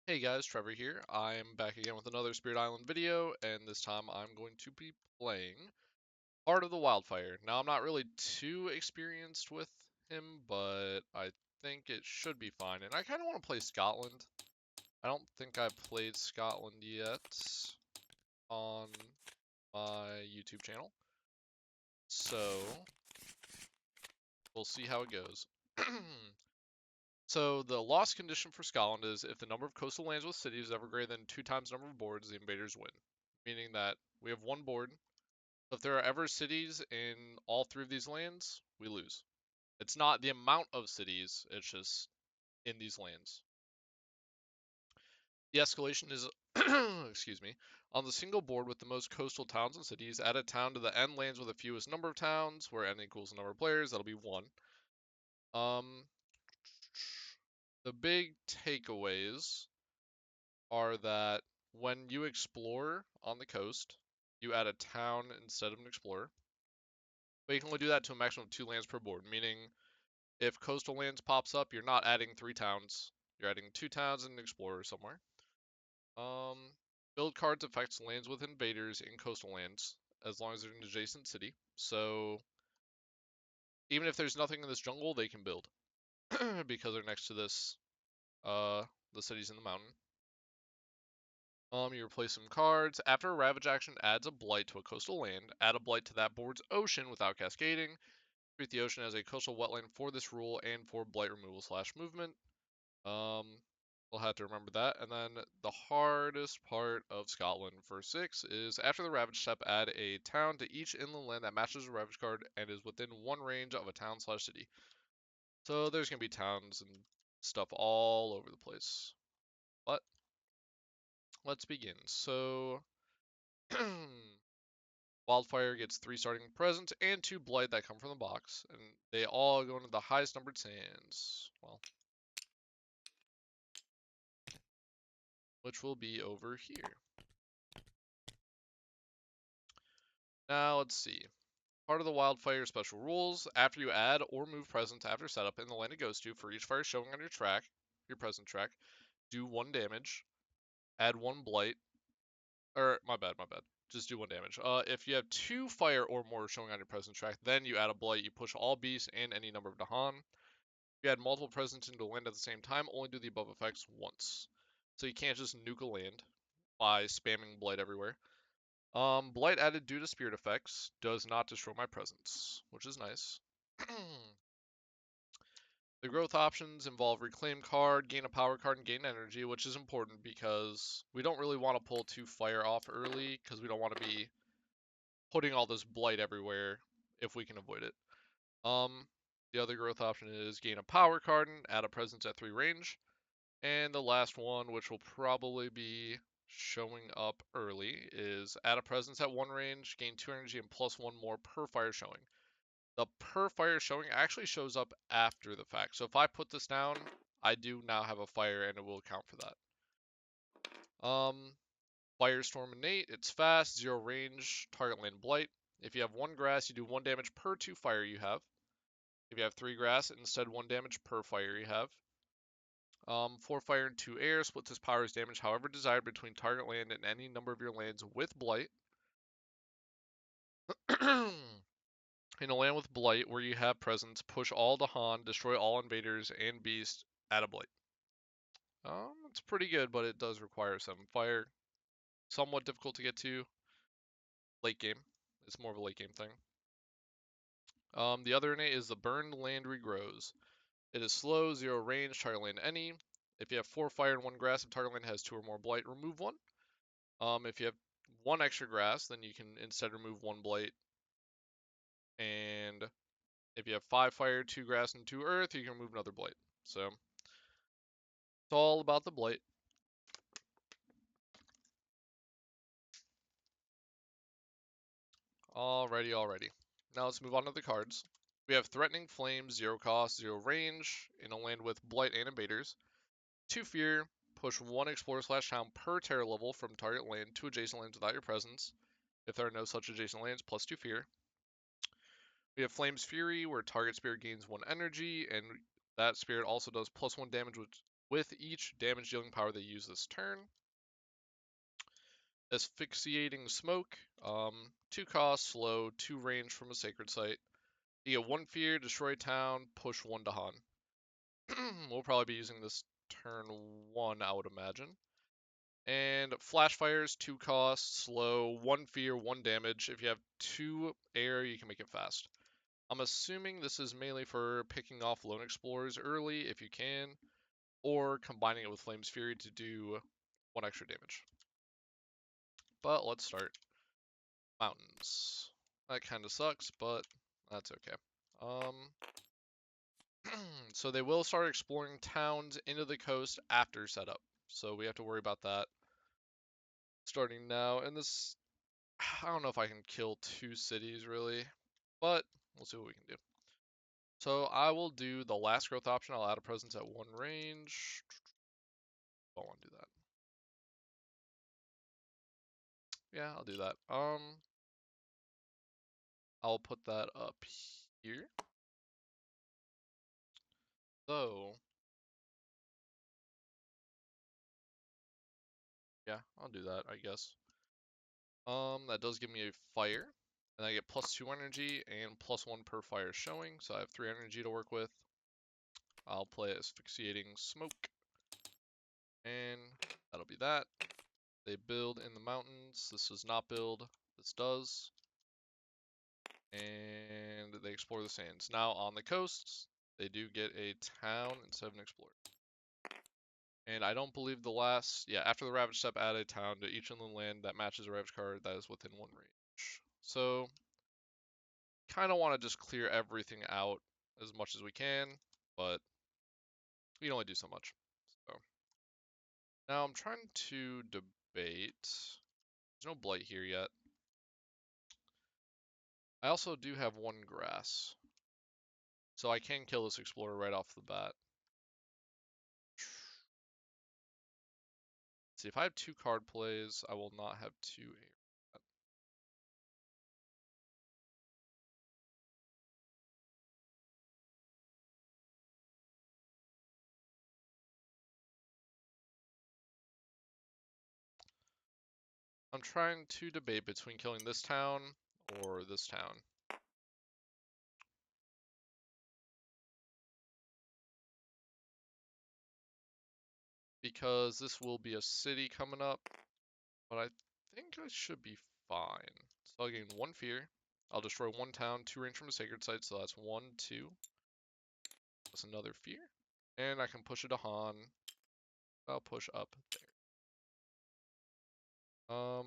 Hey guys, Trevor here. I'm back again with another Spirit Island video, and this time I'm going to be playing Heart of the Wildfire. Now, I'm not really too experienced with him, but I think it should be fine. And I kind of want to play Scotland. I don't think I've played Scotland yet on my YouTube channel, so we'll see how it goes. So the loss condition for Scotland is if the number of coastal lands with cities is ever greater than 2 times the number of boards, the invaders win. Meaning that we have one board. So if there are ever cities in all three of these lands, we lose. It's not the amount of cities, it's just in these lands. The escalation is, excuse me, on the single board with the most coastal towns and cities, add a town to the end lands with the fewest number of towns, where n equals the number of players, that'll be 1. Um, the big takeaways are that when you explore on the coast, you add a town instead of an explorer. But you can only do that to a maximum of 2 lands per board, meaning if coastal lands pops up, you're not adding 3 towns. You're adding 2 towns and an explorer somewhere. Um, build cards affects lands with invaders in coastal lands, as long as they're in an adjacent city. So even if there's nothing in this jungle, they can build because they're next to this, the cities in the mountain. You replace some cards. After a Ravage action adds a Blight to a coastal land, add a Blight to that board's ocean without cascading. Treat the ocean as a coastal wetland for this rule and for Blight removal / movement. We'll have to remember that. And then the hardest part of Scotland for 6 is after the Ravage step, add a town to each inland land that matches a Ravage card and is within 1 range of a town / city. So there's going to be towns and stuff all over the place. But let's begin. So Wildfire gets 3 starting presents and 2 Blight that come from the box, and they all go into the highest numbered sands. Well, which will be over here. Now let's see. Part of the Wildfire special rules: after you add or move presents after setup in the land it goes to, for each fire showing on your track, your present track, do 1 damage. Add 1 Blight. Or my bad. Just do 1 damage. If you have 2 fire or more showing on your present track, then you add a Blight. You push all beasts and any number of Dahan. If you add multiple presents into a land at the same time, only do the above effects once. So you can't just nuke a land by spamming Blight everywhere. Blight added due to spirit effects does not destroy my presence, which is nice. The growth options involve reclaim card, gain a power card, and gain energy, which is important because we don't really want to pull 2 fire off early because we don't want to be putting all this blight everywhere if we can avoid it. The other growth option is gain a power card and add a presence at 3 range. And the last one, which will probably be showing up early, is add a presence at 1 range, gain 2 energy, and +1 more per fire showing. The per fire showing actually shows up after the fact. So if I put this down, I do now have a fire and it will account for that. Firestorm innate, it's fast, 0 range, target land blight. If you have 1 grass, you do 1 damage per 2 fire you have. If you have 3 grass, instead 1 damage per fire you have. 4 fire and 2 air, splits his power's damage however desired between target land and any number of your lands with blight. In a land with blight where you have presence, push all Dahan, destroy all invaders and beasts, add a blight. It's pretty good, but it does require 7 fire. Somewhat difficult to get to. Late game. It's more of a late game thing. The other innate is the burned land regrows. It is slow, 0 range, target land any. If you have 4 fire and 1 grass, if target land has 2 or more blight, remove 1. If you have 1 extra grass, then you can instead remove 1 blight. And if you have 5 fire, 2 grass, and 2 earth, you can remove another blight. So it's all about the blight. Alrighty. Now let's move on to the cards. We have Threatening Flame, 0 cost, 0 range, in a land with blight and invaders. 2 fear, push 1 explorer / town per terror level from target land to adjacent lands without your presence. If there are no such adjacent lands, +2 fear. We have Flame's Fury, where target spirit gains 1 energy, and that spirit also does +1 damage with each damage dealing power they use this turn. Asphyxiating Smoke, 2 cost, slow, 2 range from a sacred site. You get 1 fear, destroy town, push 1 to Han. We'll probably be using this turn 1, I would imagine. And Flash Fires, 2 cost, slow, 1 fear, 1 damage. If you have 2 air, you can make it fast. I'm assuming this is mainly for picking off Lone Explorers early, if you can, or combining it with Flame's Fury to do 1 extra damage. But let's start. Mountains. That kind of sucks, but that's okay. So they will start exploring towns into the coast after setup. So we have to worry about that starting now. And this, I don't know if I can kill 2 cities really, but we'll see what we can do. So I will do the last growth option. I'll add a presence at 1 range. Don't want to do that. Yeah, I'll do that. I'll put that up here. So, yeah, I'll do that, I guess. That does give me a fire, and I get +2 energy and +1 per fire showing, so I have 3 energy to work with. I'll play Asphyxiating Smoke, and that'll be that. They build in the mountains. This does not build. This does. And they explore the sands. Now on the coasts, they do get a town instead of an explorer. And I don't believe the last, yeah, after the Ravage step, add a town to each inland land that matches a Ravage card that is within 1 range. So, kind of want to just clear everything out as much as we can, but we can only do so much. So, now I'm trying to debate. There's no blight here yet. I also do have 1 grass, so I can kill this explorer right off the bat. See, if I have 2 card plays, I will not have 2 air. I'm trying to debate between killing this town or this town. Because this will be a city coming up, but I think I should be fine. So I'll gain 1 fear. I'll destroy 1 town, 2 range from a sacred site, so that's 1, 2. That's another fear. And I can push it to Han. I'll push up there.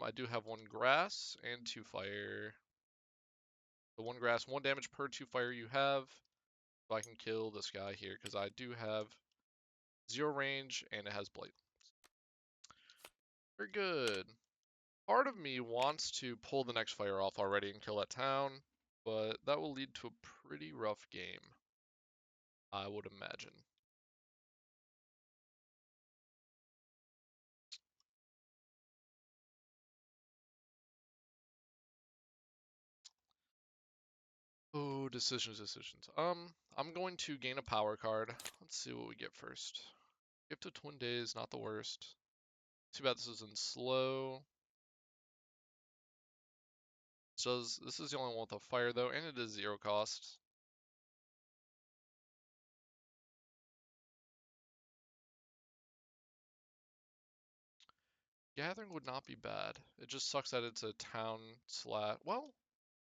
I do have 1 grass and 2 fire. The 1 grass, 1 damage per 2 fire you have. So I can kill this guy here, because I do have 0 range and it has blight. Very good. Part of me wants to pull the next fire off already and kill that town, but that will lead to a pretty rough game, I would imagine. Oh, decisions. I'm going to gain a power card. Let's see what we get first. Gift of Twin Days, not the worst. Too bad this is in slow. This is the only one with a fire though, and it is 0 cost. Gathering would not be bad. It just sucks that it's a town slash. Well,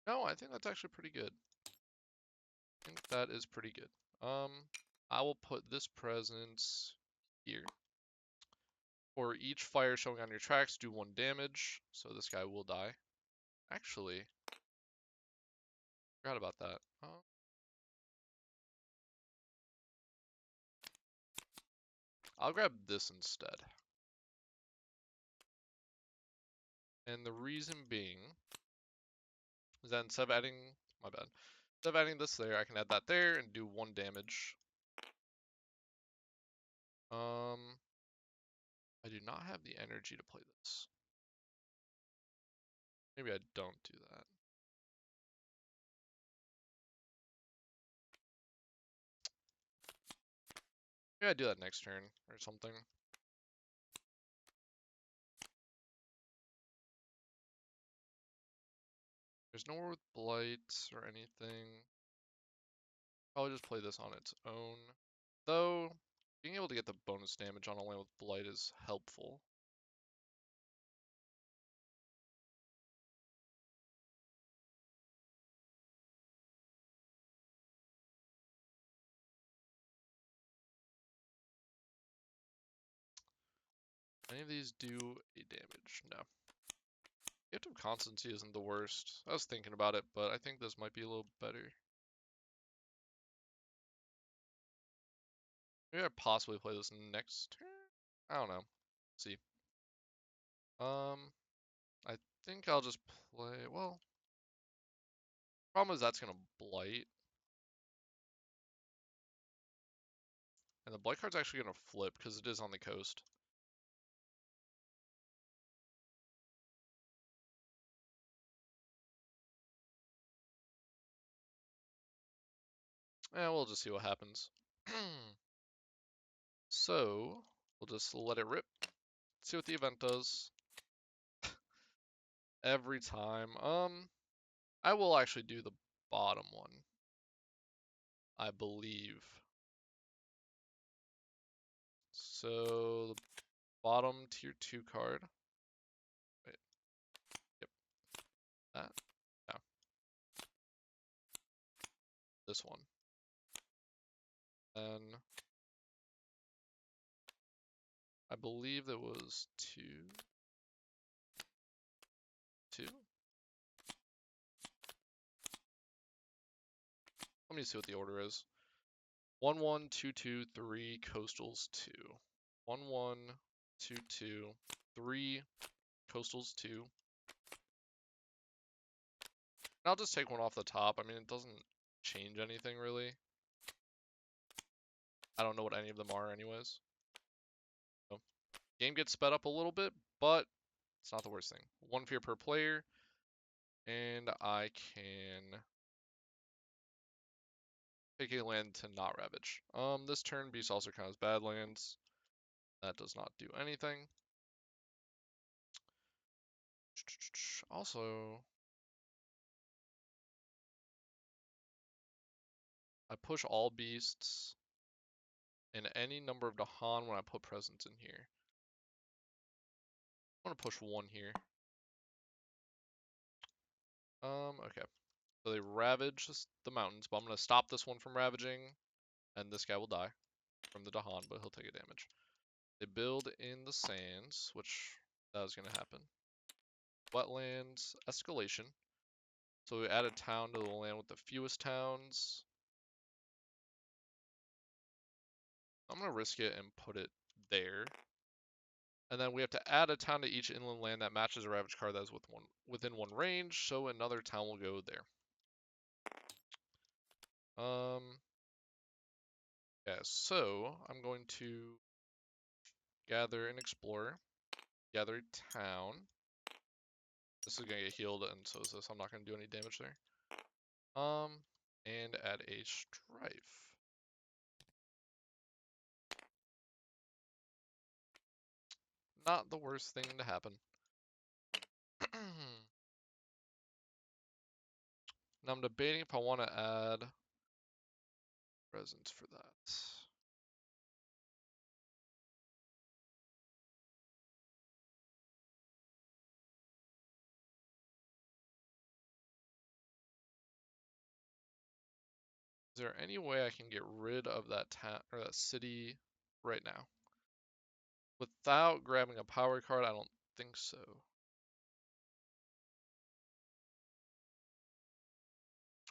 no, I think that's actually pretty good. I think that is pretty good. I will put this presence here. For each fire showing on your tracks, do 1 damage. So this guy will die. Actually, forgot about that. I'll grab this instead. And the reason being is that instead of adding, my bad, instead of adding this there, I can add that there and do 1 damage. I do not have the energy to play this. Maybe I don't do that. Maybe I do that next turn or something. There's nowhere with blight or anything. Probably just play this on its own. Though, being able to get the bonus damage on a land with blight is helpful. Any of these do a damage? No. Gift of Constancy isn't the worst. I was thinking about it, but I think this might be a little better. Maybe I possibly play this next turn? I don't know. Let's see. I think I'll just play, well, problem is that's gonna blight. And the blight card's actually gonna flip because it is on the coast. And we'll just see what happens. So, we'll just let it rip. See what the event does. Every time. I will actually do the bottom one, I believe. So, the bottom tier 2 card. Wait. Yep. That. No. This one. Then, I believe there was two. Let me see what the order is. 1 1 2 2 3 coastals 2. 1 1 2 2 3 coastals 2. I'll just take one off the top. I mean, it doesn't change anything really. I don't know what any of them are anyways. So, game gets sped up a little bit, but it's not the worst thing. 1 fear per player, and I can pick a land to not ravage. This turn beast also counts badlands. That does not do anything. Also, I push all beasts and any number of Dahan when I put presents in here. I'm gonna push one here. Okay. So they ravage the mountains, but I'm gonna stop this one from ravaging, and this guy will die from the Dahan, but he'll take a damage. They build in the sands, which that is gonna happen. Wetlands, escalation. So we add a town to the land with the fewest towns. I'm gonna risk it and put it there. And then we have to add a town to each inland land that matches a ravage card that is within one range, so another town will go there. Yeah, so I'm going to gather and explore, gather a town. This is gonna get healed, and so is this. I'm not gonna do any damage there. And add a strife. Not the worst thing to happen. Now I'm debating if I want to add presents for that. Is there any way I can get rid of that town or that city right now? Without grabbing a power card, I don't think so.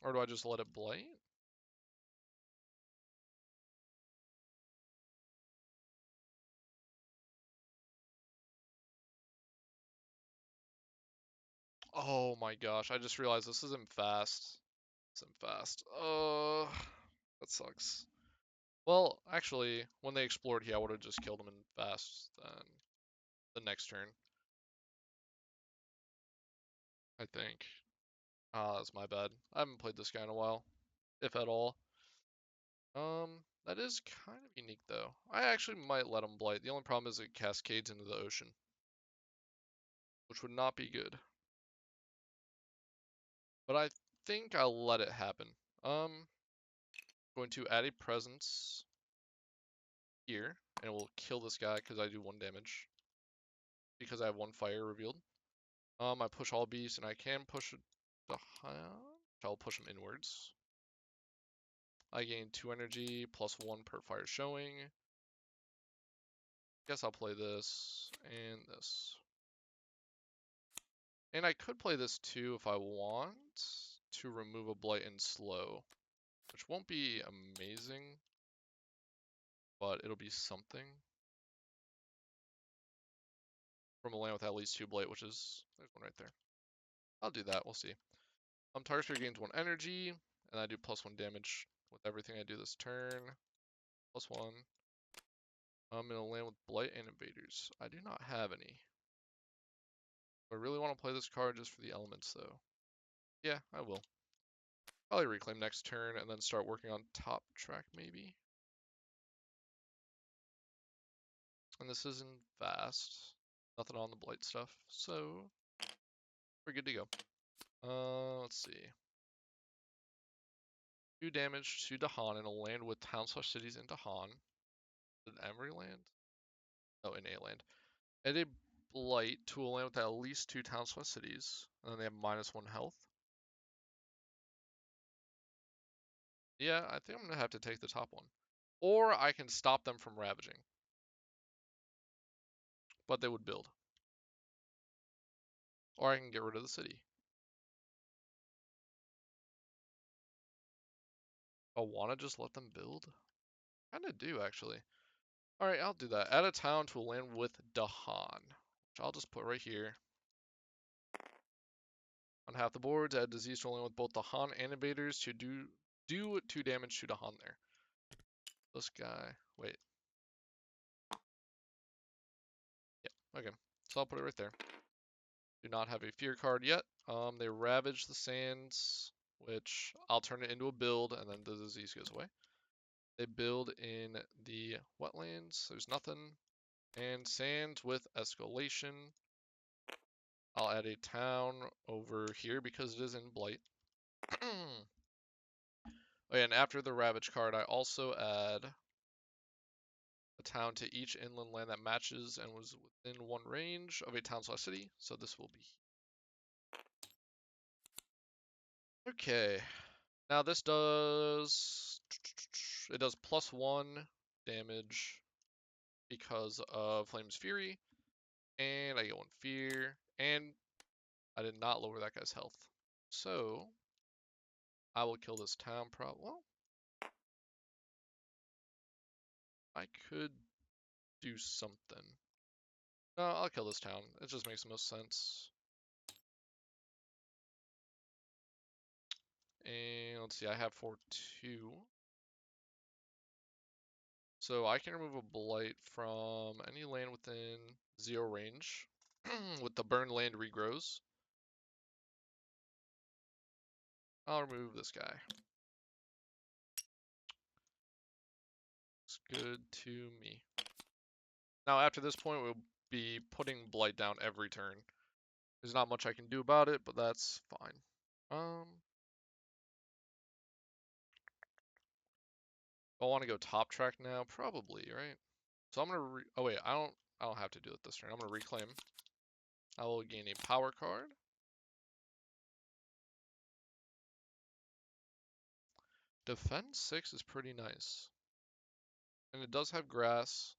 Or do I just let it blight? Oh my gosh, I just realized this isn't fast. This isn't fast. That sucks. Well, actually, when they explored here, I would have just killed them in fast then the next turn. I think. Ah, that's my bad. I haven't played this guy in a while, if at all. That is kind of unique, though. I actually might let him blight. The only problem is it cascades into the ocean, which would not be good. But I think I'll let it happen. Going to add a presence here, and it will kill this guy because I do 1 damage. Because I have 1 fire revealed. I push all beasts, and I can push the I'll push them inwards. I gain 2 energy, plus 1 per fire showing. Guess I'll play this, and this. And I could play this too if I want to remove a blight and slow. Which won't be amazing, but it'll be something. From a land with at least 2 blight, which is, there's 1 right there. I'll do that, we'll see. Target sphere gains 1 energy, and I do plus 1 damage with everything I do this turn. Plus 1. I'm gonna land with blight and invaders. I do not have any. I really want to play this card just for the elements, though. Yeah, I will. Probably reclaim next turn and then start working on top track, maybe. And this isn't fast. Nothing on the blight stuff, so we're good to go. Let's see. 2 damage to Dahan and a land with towns/cities in Dahan. An Emery land? Oh, in a land. Add a blight to a land with at least 2 towns/cities, and then they have -1 health. Yeah, I think I'm gonna have to take the top one. Or I can stop them from ravaging. But they would build. Or I can get rid of the city. I want to just let them build? Kinda do, actually. Alright, I'll do that. Add a town to a land with Dahan. Which I'll just put right here. On half the boards, add disease to a land with both Dahan and invaders to do 2 damage to Dahan there. This guy. Wait. Yep, okay. So I'll put it right there. Do not have a fear card yet. They ravage the sands, which I'll turn it into a build, and then the disease goes away. They build in the wetlands. There's nothing. And sands with escalation. I'll add a town over here because it is in blight. Oh, yeah, and after the ravage card, I also add a town to each inland land that matches and was within 1 range of a town/city. So this will be. Okay. Now this does. It does +1 damage because of Flame's Fury. And I get 1 fear. And I did not lower that guy's health. So I will kill this town well, I could do something. No, I'll kill this town. It just makes the most sense. And let's see, I have 4/2. So I can remove a blight from any land within 0 range with the burned land regrows. I'll remove this guy. It's good to me. Now after this point, we'll be putting blight down every turn. There's not much I can do about it, but that's fine. I want to go top track now, probably, right? So I'm gonna oh wait, I don't have to do it this turn. I'm gonna reclaim. I will gain a power card. Defense 6 is pretty nice. And it does have grass.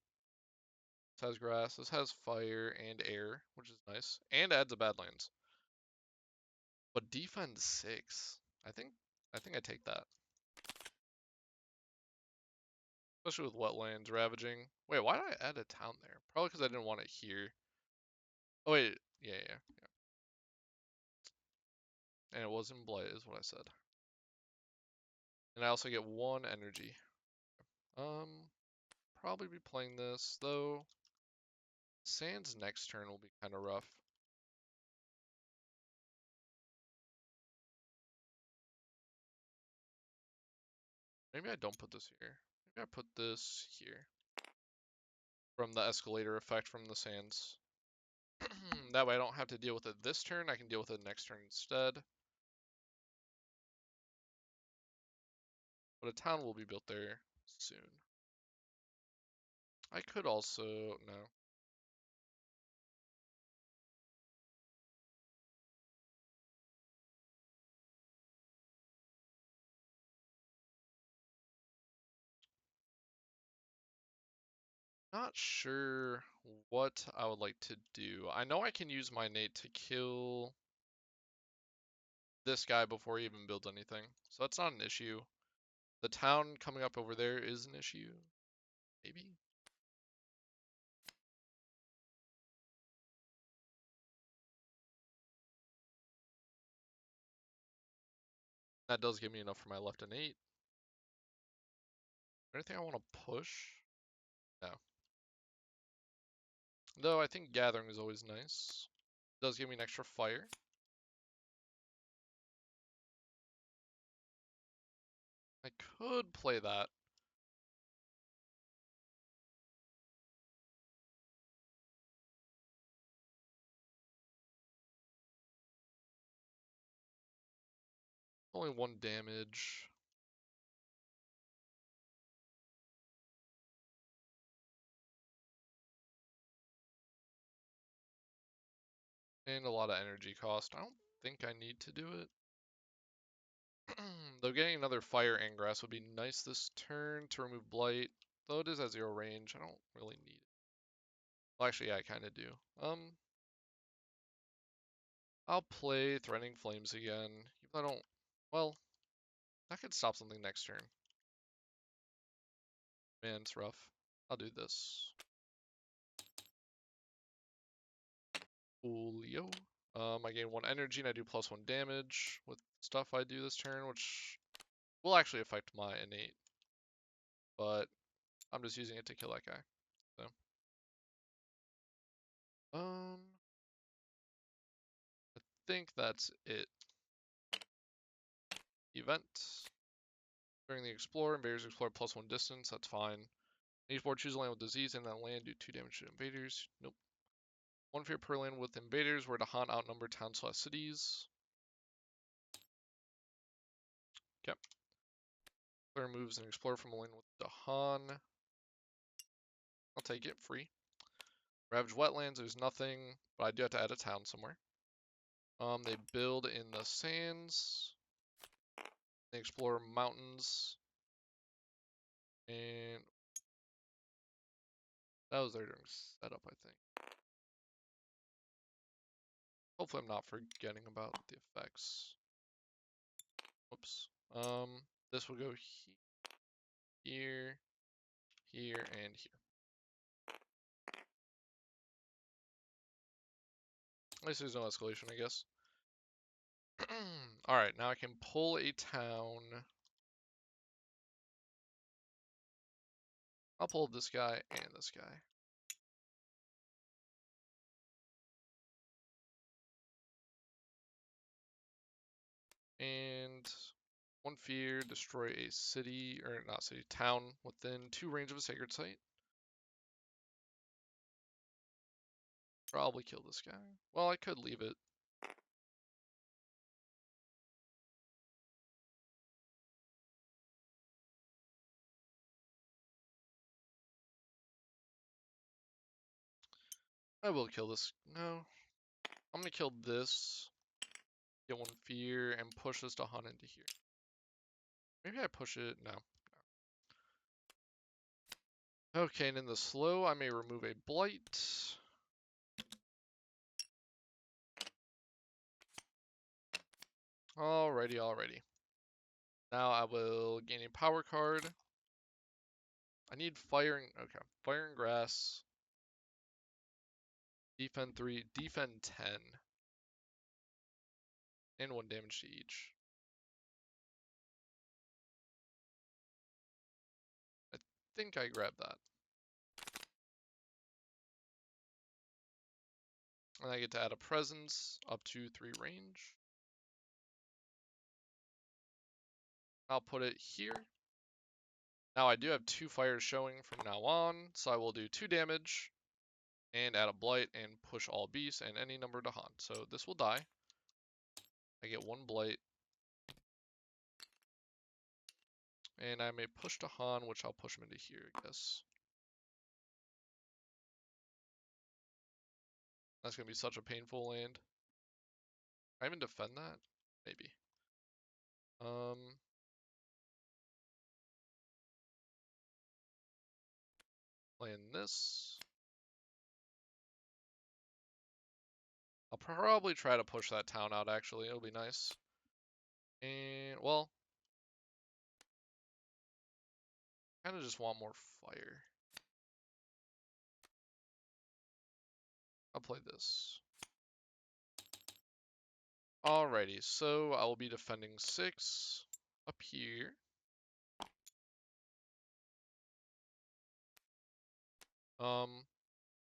This has grass. This has fire and air, which is nice. And adds a Badlands. But defense 6. I think I take that. Especially with wetlands, ravaging. Wait, why did I add a town there? Probably because I didn't want it here. Oh wait, yeah. And it was in blight is what I said. And I also get 1 energy. Probably be playing this, though. Sand's next turn will be kind of rough. Maybe I don't put this here. I put this here from the escalator effect from the sands. That way I don't have to deal with it this turn, I can deal with it next turn instead. But a town will be built there soon. I could also, no. Not sure what I would like to do. I know I can use my innate to kill this guy before he even builds anything. So that's not an issue. The town coming up over there is an issue. Maybe? That does give me enough for my left innate. Anything I want to push? No. Though I think gathering is always nice. It does give me an extra fire. I could play that. Only 1 damage. And a lot of energy cost. I don't think I need to do it. Though getting another fire and grass would be nice this turn to remove blight. Though it is at 0 range, I don't really need it. Well, actually, yeah, I kind of do. I'll play Threatening Flames again. Even though I don't... Well, that could stop something next turn. Man, it's rough. I'll do this. Coolio. I gain 1 energy and I do +1 damage with stuff I do this turn, which will actually affect my innate. But I'm just using it to kill that guy. So. I think that's it. Event. During the Explorer, invaders explore +1 distance, that's fine. Each board choose a land with disease and that land do 2 damage to invaders. Nope. 1 fear per land with invaders, where to haunt outnumber towns/cities. Okay. Player moves and explore from a lane with Dahan. I'll take it, free. Ravage wetlands, there's nothing, but I do have to add a town somewhere. They build in the sands. They explore mountains. And that was there during setup, I think. Hopefully I'm not forgetting about the effects. Whoops. This will go here, here, and here. At least there's no escalation, I guess. Alright, now I can pull a town. I'll pull this guy and this guy. And 1 fear, destroy a city, or not city, town within 2 range of a sacred site. Probably kill this guy. Well, I could leave it. I will kill this. No. I'm gonna kill this. Get 1 fear and push this to hunt into here. Maybe I push it. No. Okay, and in the slow, I may remove a blight. Alrighty. Now I will gain a power card. I need fire and, okay, fire and grass. Defend 3, defend 10. And 1 damage to each. I think I grabbed that. And I get to add a presence up to 3 range. I'll put it here. Now I do have 2 fires showing from now on, so I will do 2 damage and add a blight and push all beasts and any number to haunt. So this will die. I get 1 blight. And I may push to Han, which I'll push him into here, I guess. That's going to be such a painful land. Can I even defend that? Maybe. Playing this. I'll probably try to push that town out, actually. It'll be nice. And, well, kind of just want more fire. I'll play this. Alrighty, so I will be defending 6 up here.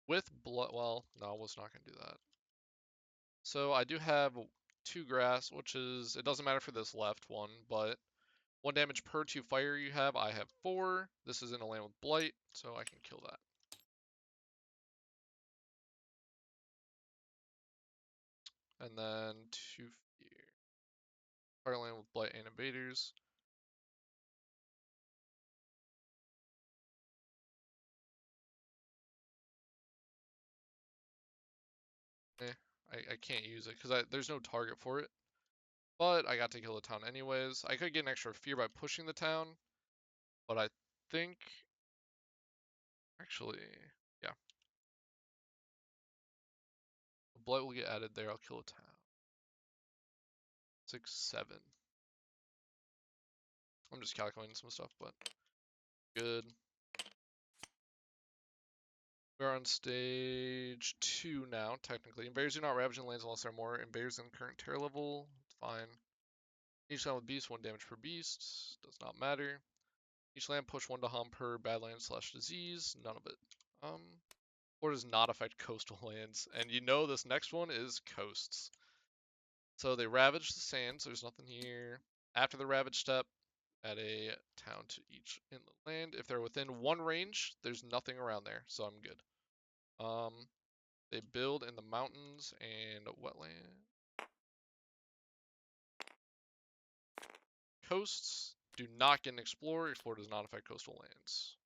With blood, well, no, I was not going to do that. So I do have 2 grass, which is, it doesn't matter for this left one, but 1 damage per 2 fire you have. I have 4. This is in a land with blight, so I can kill that. And then 2 fear. Fire land with blight and invaders. I can't use it because there's no target for it. But I got to kill the town anyways. I could get an extra fear by pushing the town, but I think actually, yeah. The blight will get added there. I'll kill a town. 6, 7. I'm just calculating some stuff, but good. We're on stage 2 now, technically. Invaders do not ravage lands unless there are more invaders than current terror level. Fine. Each land with beast, 1 damage per beast. Does not matter. Each land push 1 to harm per badland / disease. None of it. Or does not affect coastal lands. And you know this next one is coasts. So they ravage the sands. There's nothing here. After the ravage step, add a town to each inland land. If they're within 1 range, there's nothing around there, so I'm good. They build in the mountains and wetland. Coasts do not get an explore. Explore does not affect coastal lands.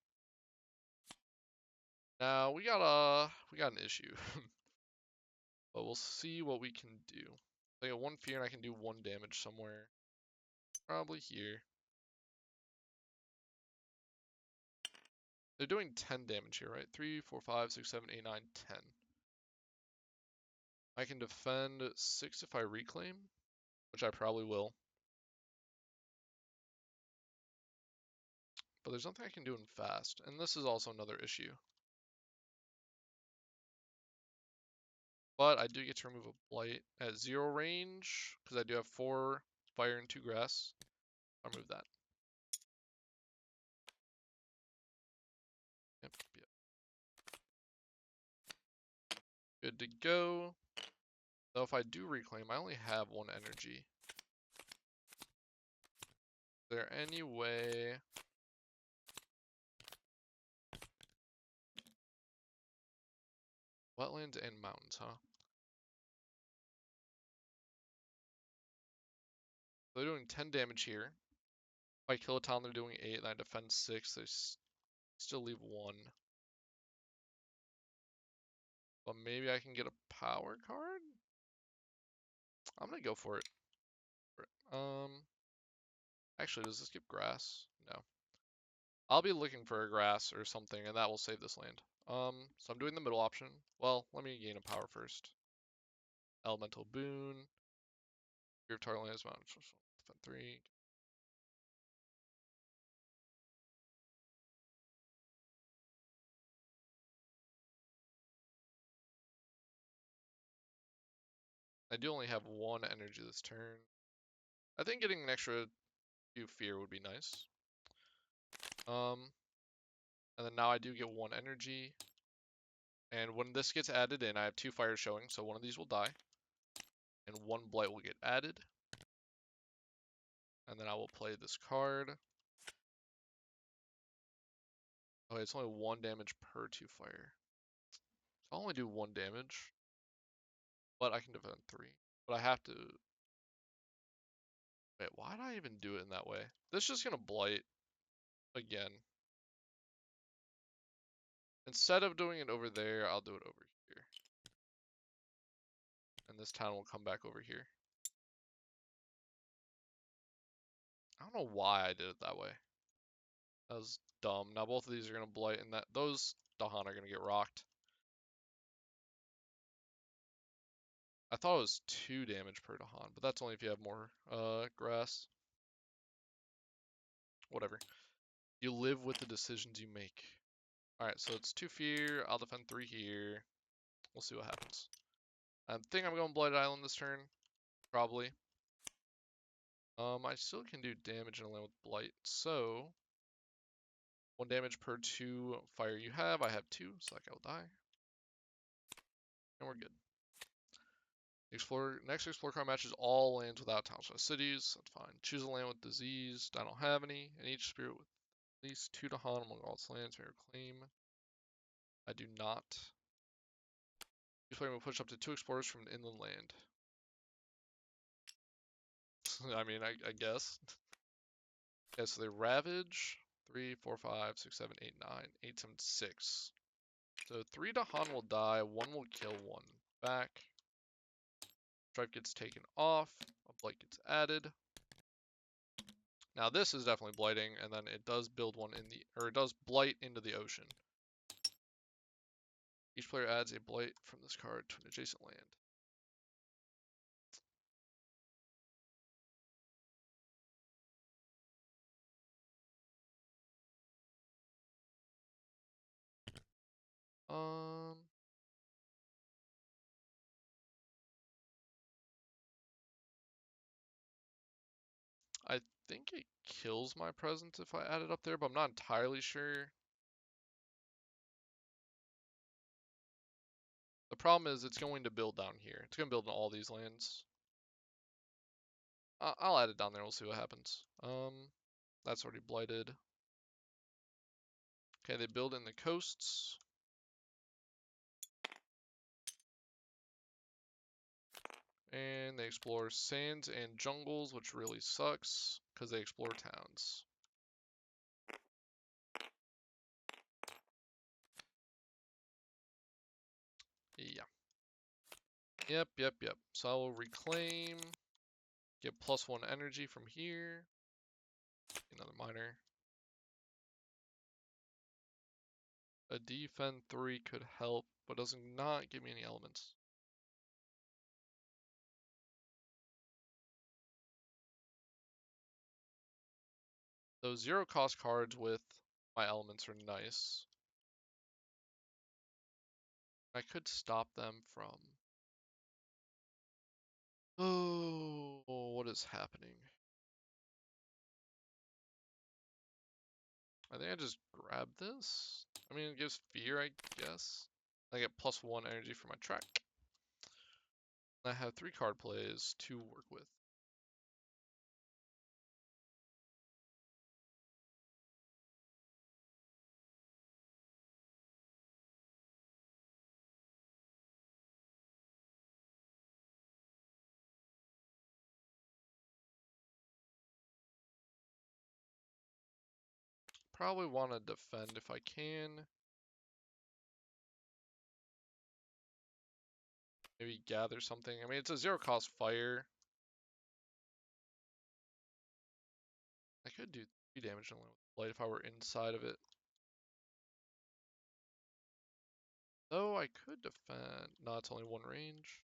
Now we got an issue. But we'll see what we can do. I got 1 fear and I can do 1 damage somewhere. Probably here. They're doing 10 damage here, right? 3, 4, 5, 6, 7, 8, 9, 10. I can defend 6 if I reclaim, which I probably will. But there's nothing I can do in fast, and this is also another issue. But I do get to remove a blight at 0 range, because I do have 4 fire and 2 grass. I'll remove that. Yep. Good to go. Though if I do reclaim, I only have 1 energy. Is there any way... Wetlands and mountains, huh? They're doing 10 damage here. If I kill a town, they're doing 8, and I defend 6. They still leave 1. But maybe I can get a power card? I'm gonna go for it. Actually, does this give grass? No. I'll be looking for a grass or something, and that will save this land. So I'm doing the middle option. Well, let me gain a power first. Elemental boon. Fear of target lands, mountain. Defend 3. I do only have 1 energy this turn. I think getting an extra few fear would be nice. And then now I do get 1 energy. And when this gets added in, I have 2 fires showing, so 1 of these will die. And 1 blight will get added. And then I will play this card. Oh, it's only 1 damage per 2 fire. So I'll only do 1 damage, but I can defend 3. But I have to. Wait, why did I even do it in that way? This is just gonna blight again. Instead of doing it over there, I'll do it over here. And this town will come back over here. I don't know why I did it that way. That was dumb. Now both of these are gonna blight, and that those Dahan are gonna get rocked. I thought it was 2 damage per Dahan, but that's only if you have more grass. Whatever. You live with the decisions you make. Alright, so it's 2 fear. I'll defend 3 here. We'll see what happens. I think I'm going Blighted Island this turn. Probably. I still can do damage in a land with Blight, so 1 damage per 2 fire you have. I have 2, so that guy will die. And we're good. Next Explore card matches all lands without towns or cities. That's fine. Choose a land with diseased. I don't have any. And each spirit with at least 2 Dahan among all its lands may reclaim. I do not. Each player will push up to 2 explorers from an inland land. I mean, I guess. Yeah, so they ravage. 3, 4, 5, 6, 7, 8, 9, 8, 7, 6. So 3 Dahan will die, 1 will kill 1 back. Stripe gets taken off, a blight gets added. Now this is definitely blighting, and then it does build one in the, or it does blight into the ocean. Each player adds a blight from this card to an adjacent land. Um, I think it kills my presence if I add it up there, but I'm not entirely sure. The problem is it's going to build down here. It's going to build in all these lands. I'll add it down there. We'll see what happens. That's already blighted. Okay, they build in the coasts. And they explore sands and jungles, which really sucks because they explore towns. Yeah. Yep. So I will reclaim, get +1 energy from here. Another miner. A defend 3 could help, but does not give me any elements. Those 0 cost cards with my elements are nice. I could stop them from... Oh, what is happening? I think I just grab this. I mean, it gives fear, I guess. I get +1 energy for my track. I have 3 card plays to work with. Probably want to defend if I can. Maybe gather something. I mean, it's a 0 cost fire. I could do 3 damage only with blight if I were inside of it. Though I could defend. No, it's only 1 range.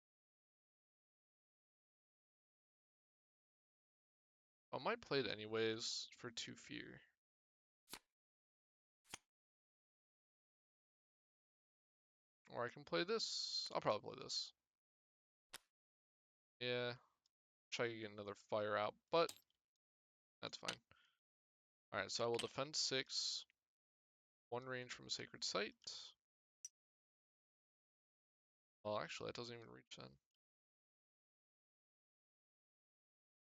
I might play it anyways for 2 fear. Or I can play this. I'll probably play this. Yeah. Try to get another fire out, but that's fine. Alright, so I will defend 6. 1 range from a sacred site. Well, actually, that doesn't even reach then.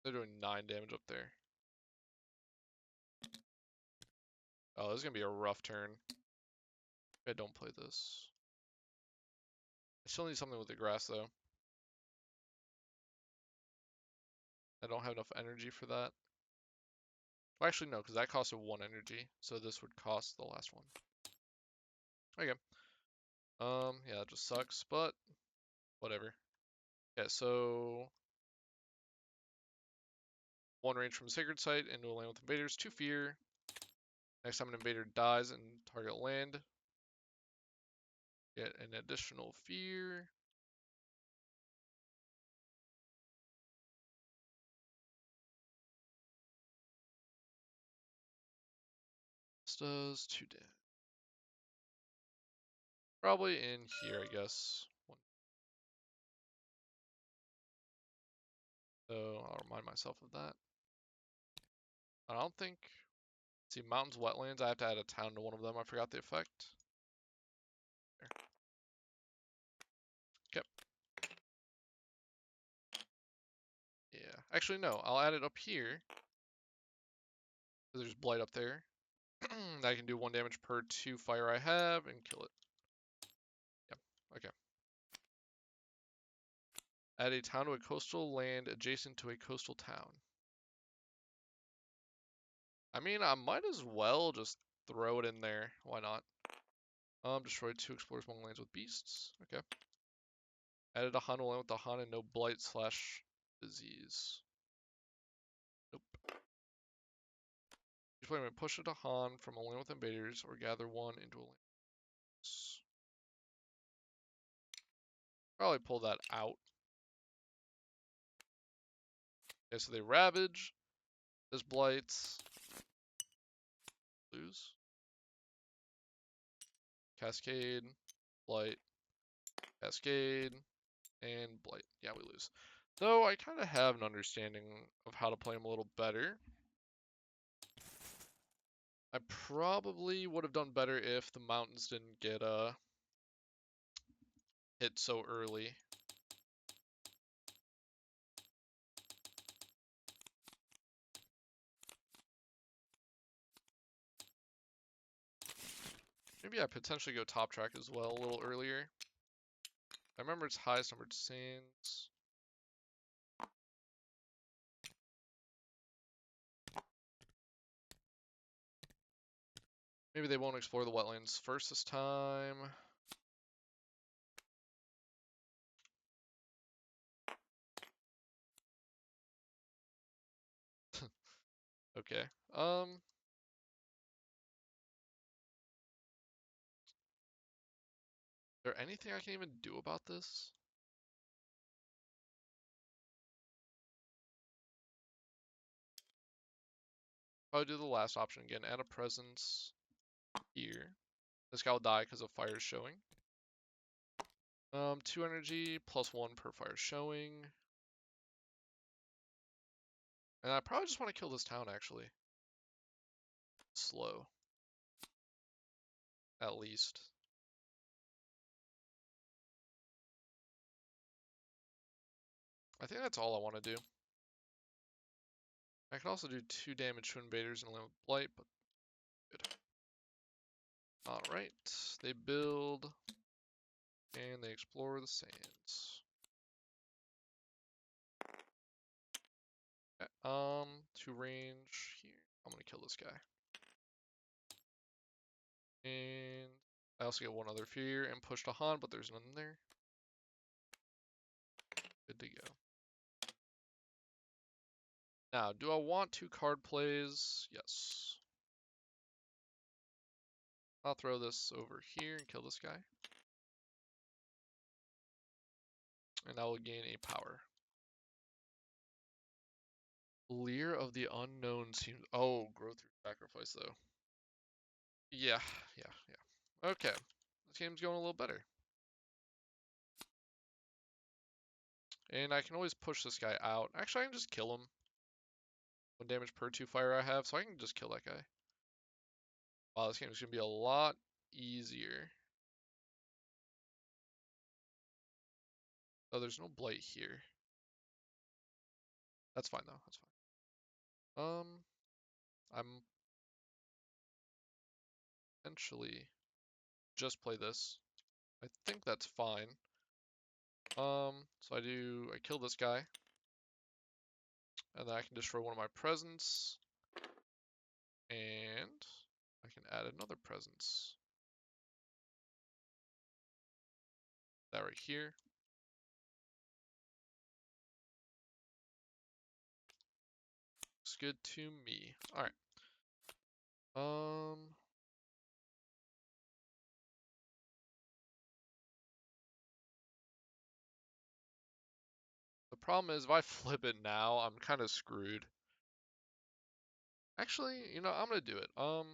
They're doing 9 damage up there. Oh, this is going to be a rough turn. I don't play this. I still need something with the grass though. I don't have enough energy for that. Well, actually no, because that costed 1 energy, so this would cost the last one. Okay. Yeah, that just sucks, but whatever. Yeah, so 1 range from Sacred Site into a land with invaders, 2 fear. Next time an invader dies in target land, get an additional fear. This does 2 damage. Probably in here, I guess. So I'll remind myself of that. I don't think. See, mountains, wetlands. I have to add a town to one of them. I forgot the effect. There. Okay. Yeah. Actually, no. I'll add it up here. There's blight up there. I can do 1 damage per 2 fire I have and kill it. Yep. Okay. Add a town to a coastal land adjacent to a coastal town. I mean, I might as well just throw it in there. Why not? Destroy 2 explorers among lands with beasts. Okay. Added a Han land with the Han and no blight / disease. Nope. Each player may push it to Han from a land with invaders or gather 1 into a land. Probably pull that out. Okay, so they ravage. This blights. Lose. Cascade. Blight. Cascade. And blight. Yeah, we lose. Though I kind of have an understanding of how to play them a little better. I probably would have done better if the mountains didn't get hit so early. Maybe I potentially go top track as well a little earlier. I remember it's highest numbered sands. Maybe they won't explore the wetlands first this time. Okay. Is there anything I can even do about this? Probably do the last option again. Add a presence here. This guy will die because of fire showing. 2 energy plus 1 per fire showing. And I probably just want to kill this town actually. Slow. At least. I think that's all I want to do. I can also do 2 damage to invaders and land with blight, but good. Alright, they build and they explore the sands. Okay, to range here. I'm gonna kill this guy. And I also get 1 other fear and push to Han, but there's none there. Good to go. Now, do I want 2 card plays? Yes. I'll throw this over here and kill this guy. And I will gain a power. Leer of the Unknown seems... Oh, growth through sacrifice, though. Yeah. Okay. This game's going a little better. And I can always push this guy out. Actually, I can just kill him. 1 damage per 2 fire I have, so I can just kill that guy. Wow, this game is going to be a lot easier. Oh, there's no blight here. That's fine, though. That's fine. I'm potentially just play this. I think that's fine. So I kill this guy, and then I can destroy one of my presents, and I can add another presence. That right here. Looks good to me. All right. The problem is if I flip it now, I'm kind of screwed. Actually, you know, I'm gonna do it. So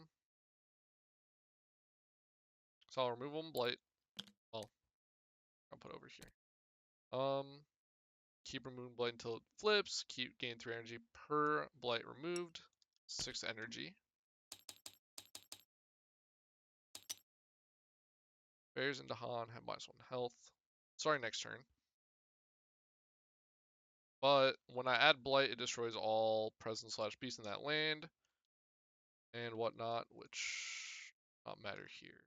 I'll remove one blight. Well, I'll put it over here. Keep removing blight until it flips. Keep gain 3 energy per blight removed. 6 energy. Bears and Dahan have -1 health. Starting next turn. But when I add blight, it destroys all presence / beast in that land and whatnot, which not matter here.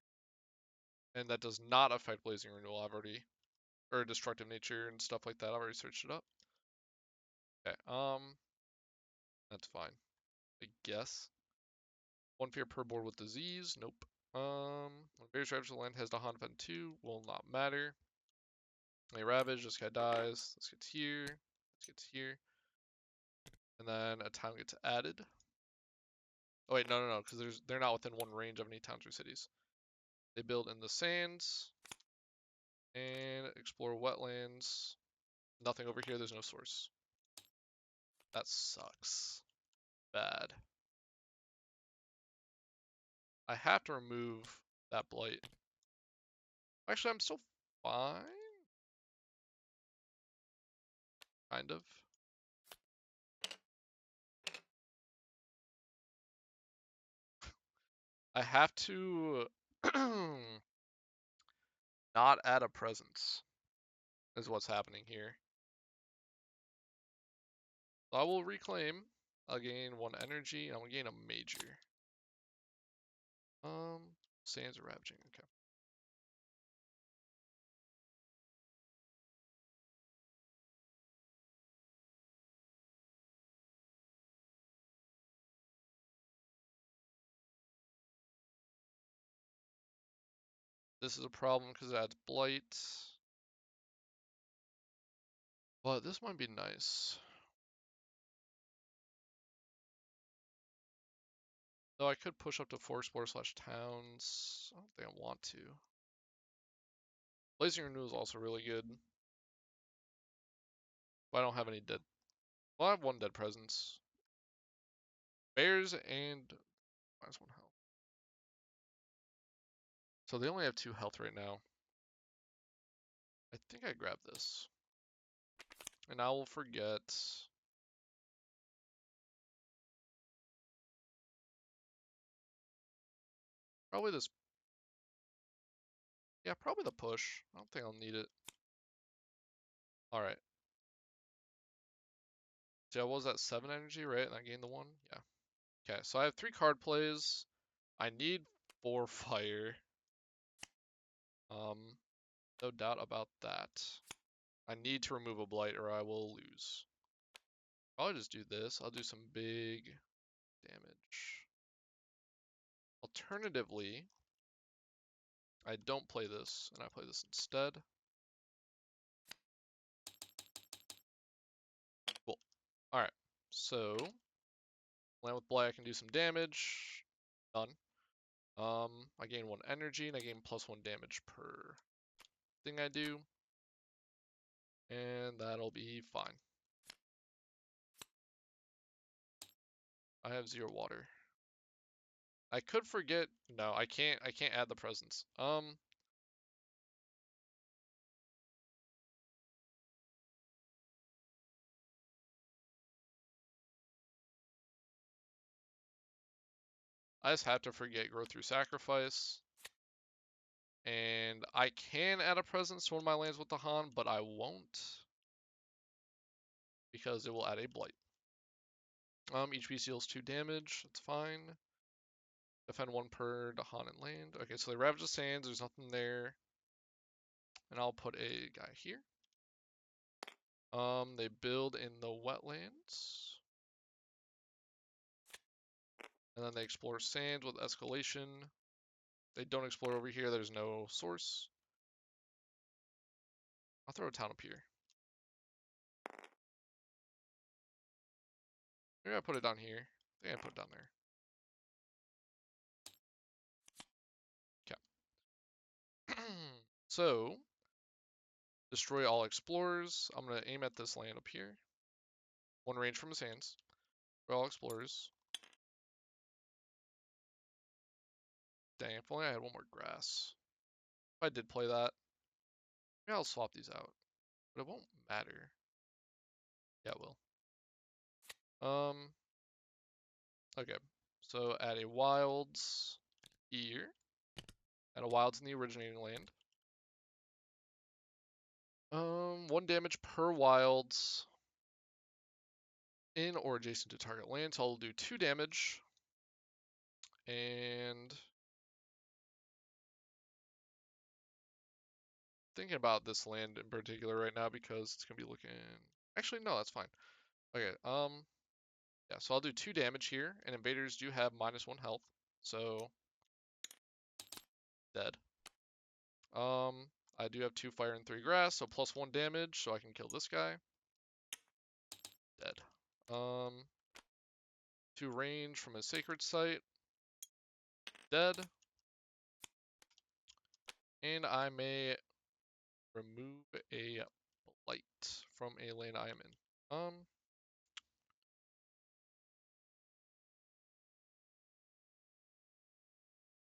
And that does not affect Blazing Renewal. I've already, or Destructive Nature and stuff like that. I've already searched it up. Okay, that's fine, I guess. 1 fear per board with disease. Nope. When Bears Ravage the land has the Han Fen 2, will not matter. A Ravage, this guy dies. This gets here. This gets here. And then a town gets added. Oh wait, no, because they're not within 1 range of any towns or cities. They build in the sands and explore wetlands. Nothing over here, there's no source. That sucks. Bad. I have to remove that blight. Actually, I'm still fine. Kind of. I have to not add a presence is what's happening here. So I will reclaim. I'll gain 1 energy. I'm gonna gain a major. Sands are ravaging. Okay. This is a problem because it adds blight. But this might be nice. Though I could push up to 4 explore / towns. I don't think I want to. Blazing Renewal is also really good. But I don't have any dead. Well, I have 1 dead presence. Bears and -1 health. So they only have 2 health right now. I think I grab this. And I will forget. Probably this. Yeah, probably the push. I don't think I'll need it. Alright. So yeah, what was that? 7 energy, right? And I gained the 1? Yeah. Okay, so I have 3 card plays. I need 4 fire. No doubt about that. I need to remove a blight or I will lose. I'll just do this. I'll do some big damage. Alternatively, I don't play this and I play this instead. Cool. Alright, so land with blight, I can do some damage. Done. I gain 1 energy and I gain +1 damage per thing I do. And that'll be fine. I have 0 water. I could forget. No, I can't add the presence. I just have to forget Growth Through Sacrifice. And I can add a presence to one of my lands with the Han, but I won't. Because it will add a blight. Each piece deals 2 damage. That's fine. Defend 1 per Dahan and land. Okay, so they ravage the sands. There's nothing there. And I'll put a guy here. They build in the wetlands. And then they explore sands with escalation. They don't explore over here. There's no source. I'll throw a town up here. Maybe I put it down here. I think I put it down there. Okay. So, destroy all explorers. I'm going to aim at this land up here. 1 range from his hands. For all explorers. Dang, if only I had 1 more grass. If I did play that, maybe I'll swap these out. But it won't matter. Yeah, it will. Okay. So add a wilds here. Add a wilds in the originating land. 1 damage per wilds in or adjacent to target land. So I'll do 2 damage. And thinking about this land in particular right now because it's gonna be looking. Actually, no, that's fine. Okay. Yeah. So I'll do 2 damage here, and invaders do have -1 health, so dead. I do have 2 fire and 3 grass, so +1 damage, so I can kill this guy. Dead. 2 range from a sacred site. Dead. And I may remove a blight from a lane I am in.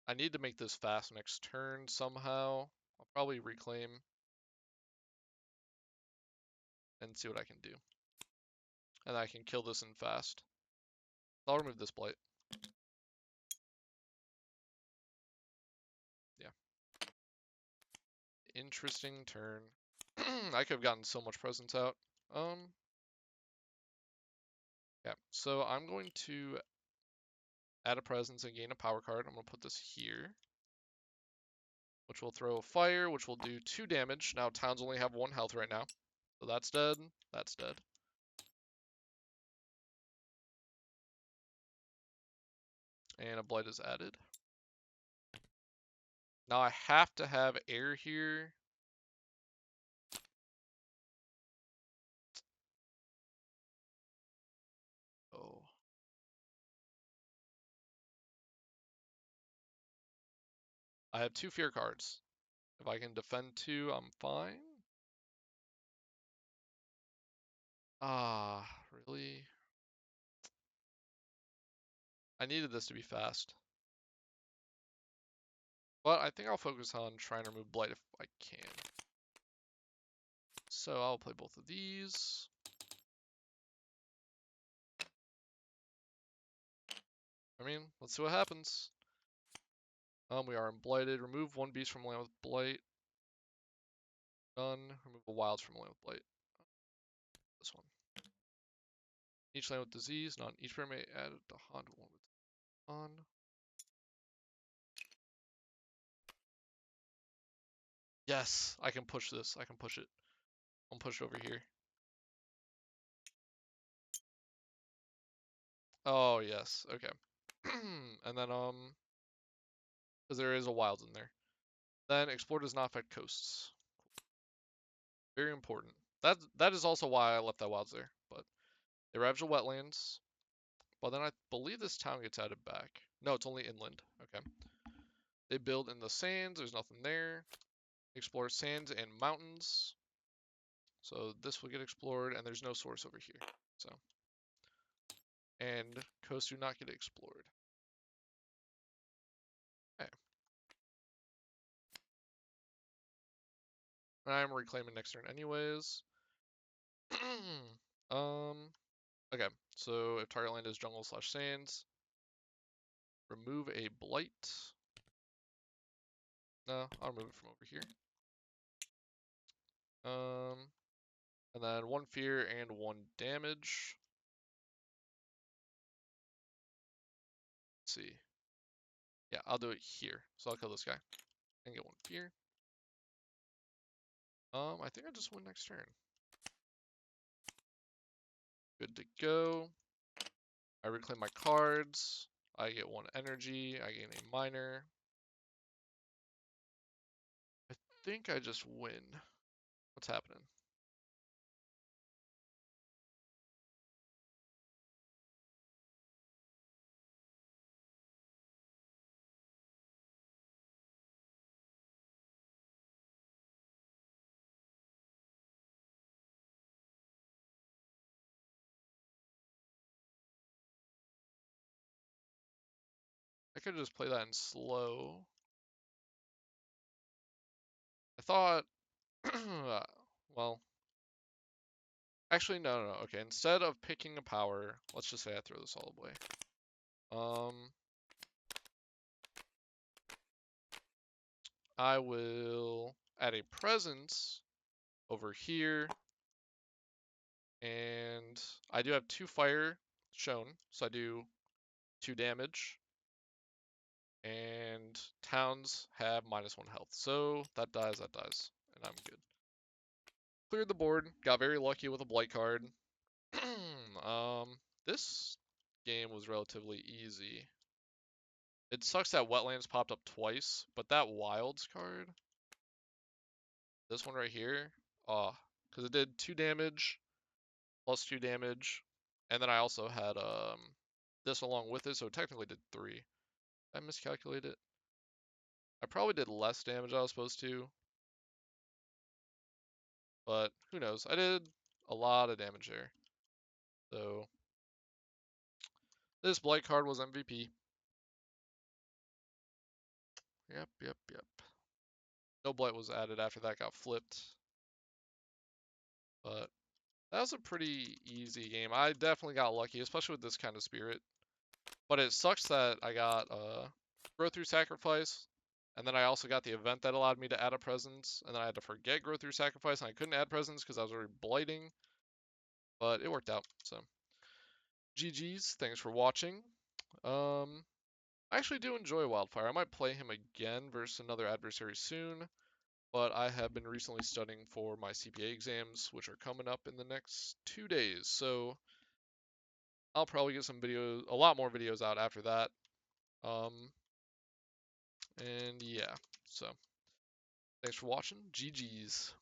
I need to make this fast next turn somehow. I'll probably reclaim and see what I can do. And I can kill this in fast. I'll remove this blight. Yeah. Interesting turn. I could have gotten so much presence out. Yeah, so I'm going to add a presence and gain a power card. I'm going to put this here, which will throw a fire, which will do 2 damage. Now towns only have 1 health right now. So that's dead. That's dead. And a blight is added. Now I have to have air here. Oh. I have 2 fear cards. If I can defend 2, I'm fine. Ah, really? I needed this to be fast. But I think I'll focus on trying to remove blight if I can. So I'll play both of these. I mean, let's see what happens. We are blighted. Remove 1 beast from land with blight. Done. Remove a wilds from land with blight. This one. Each land with disease. None. Each player may add a Dahan to 1 with on. Yes, I can push this. I can push it. I'll push it over here. Oh, yes. Okay. And then, because there is a wilds in there. Then explore does not affect coasts. Very important. That is also why I left that wilds there. But they ravage the wetlands. But then I believe this town gets added back. No, it's only inland. Okay. They build in the sands. There's nothing there. Explore sands and mountains. So this will get explored, and there's no source over here. So, and coasts do not get explored. Okay. I'm reclaiming next turn anyways. Okay. So if target land is jungle / sands, remove a blight. No, I'll remove it from over here. And then 1 fear and 1 damage. Let's see. Yeah, I'll do it here. So I'll kill this guy and get 1 fear. I think I just win next turn. Good to go. I reclaim my cards. I get 1 energy. I gain a minor. I think I just win. What's happening? I could just play that in slow. I thought, well, actually, no. Okay, instead of picking a power, let's just say I throw this all away. I will add a presence over here, and I do have 2 fire shown, so I do 2 damage, and towns have -1 health, so that dies, and I'm good. Cleared the board, got very lucky with a blight card. This game was relatively easy. It sucks that wetlands popped up twice, but that wilds card, this one right here, because it did 2 damage, plus 2 damage, and then I also had this along with it, so it technically did 3. Did I miscalculate it? I probably did less damage than I was supposed to, but who knows? I did a lot of damage there. So this blight card was MVP. Yep. No blight was added after that got flipped, but that was a pretty easy game. I definitely got lucky, especially with this kind of spirit. But it sucks that I got Grow Through Sacrifice, and then I also got the event that allowed me to add a presence, and then I had to forget Grow Through Sacrifice, and I couldn't add presence because I was already blighting. But it worked out, so GG's. Thanks for watching. I actually do enjoy Wildfire. I might play him again versus another adversary soon, but I have been recently studying for my CPA exams, which are coming up in the next 2 days. So I'll probably get some videos, a lot more videos out after that. And yeah, so thanks for watching. GG's.